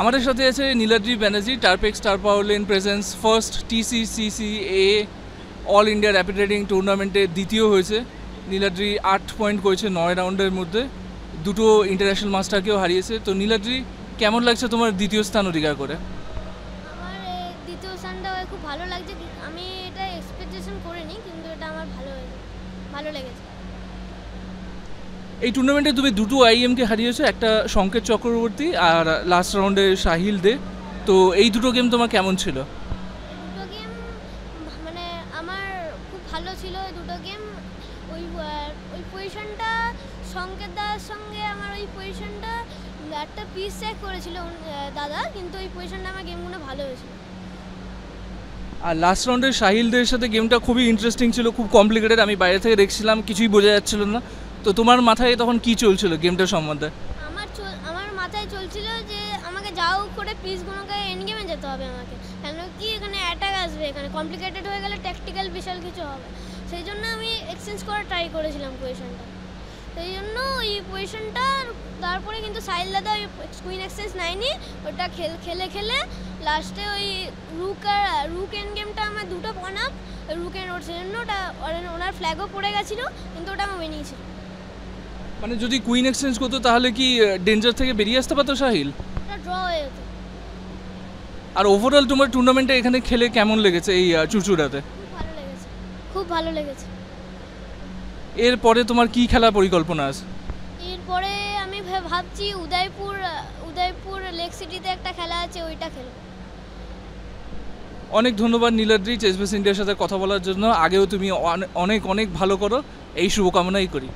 আমাদের সাথে আছে নীলাদ্রি ব্যানার্জি, টার্পেক্স স্টার পাওয়ার লেন প্রেজেন্স first TCCCA all India rapid riding টুর্নামেন্টে দ্বিতীয় হয়েছে। নীলাদ্রি 8 পয়েন্ট করেছে 9 রাউন্ডের মধ্যে, দুটো ইন্টারন্যাশনাল মাস্টারকেও হারিয়েছে। তো নীলাদ্রি, কেমন লাগছে তোমার দ্বিতীয় স্থান অধিকার করে? আমার এই দ্বিতীয় স্থানটা খুব ভালো লাগছে। আমি এটা এক্সপেকটেশন করিনি, কিন্তু এটা আমার ভালো লেগেছে। এই টুর্নামেন্টে তুমি দুটো IEMকে হারিয়েছো, একটা সংকেত চক্রবর্তী আর লাস্ট রাউন্ডে সাহিল দে। তো এই দুটো গেম তোমার কেমন ছিল? দুটো গেম মানে আমার খুব ভালো ছিল। এই দুটো গেম ওই পজিশনটা সংকেত দাদার সঙ্গে আমার ওই পজিশনটা একটা পিস চেক করেছিল দাদা, কিন্তু ওই পজিশনটা আমার গেমগুলো ভালো হয়েছিল। আর লাস্ট রাউন্ডে সাহিলদের সাথে গেমটা খুবই ইন্টারেস্টিং ছিল, খুব কমপ্লিকেটেড। আমি বাইরে থেকে দেখছিলাম, কিছুই বোঝা যাচ্ছিল না। তো তোমার মাথায় তখন কি চলছিল গেমটার সম্বন্ধে? আমার মাথায় চলছিল যে আমাকে যাও করে পিসগুলোকে এন্ড গেমে যেতে হবে আমাকে, কেন কি এখানে অ্যাটাক আসবে, এখানে কমপ্লিকেটেড হয়ে গেলে ট্যাকটিক্যাল বিশাল কিছু হবে। সেই জন্য আমি এক্সচেঞ্জ করার ট্রাই করেছিলাম পজিশনটা। সেই জন্য ওই পজিশনটা তারপরে কিন্তু সাহিল দাদা ওই কুইন এক্সচেঞ্জ নেয়নি, ওটা খেলে লাস্টে ওই রুক এন্ড গেমটা আমার দুটো পন আপ রুক এন্ড ওর জন্য ওটা ওনার ফ্ল্যাগও পড়ে গেছিলো, কিন্তু ওটা আমার উইনিং ছিল। মানে যদি কুইন এক্সচেঞ্জ করতো তাহলে কি ডেঞ্জার থেকে বেরিয়ে আসতে পারতো সাহিল? ওটা ড্র হয়ে যেত। আর ওভারঅল তোমার টুর্নামেন্টে এখানে খেলে কেমন লেগেছে এই চুচুড়াতে? খুব ভালো লেগেছে। এরপরে তোমার কি খেলার পরিকল্পনা আছে? এরপরে আমি ভাবছি উদয়পুর লেক সিটিতে একটা খেলা আছে, ওইটা খেলবো। অনেক ধন্যবাদ নীলাদ্রি চেসবেস ইন্ডিয়ার সাথে কথা বলার জন্য। আগেও তুমি অনেক অনেক ভালো করো, এই শুভকামনাই করি।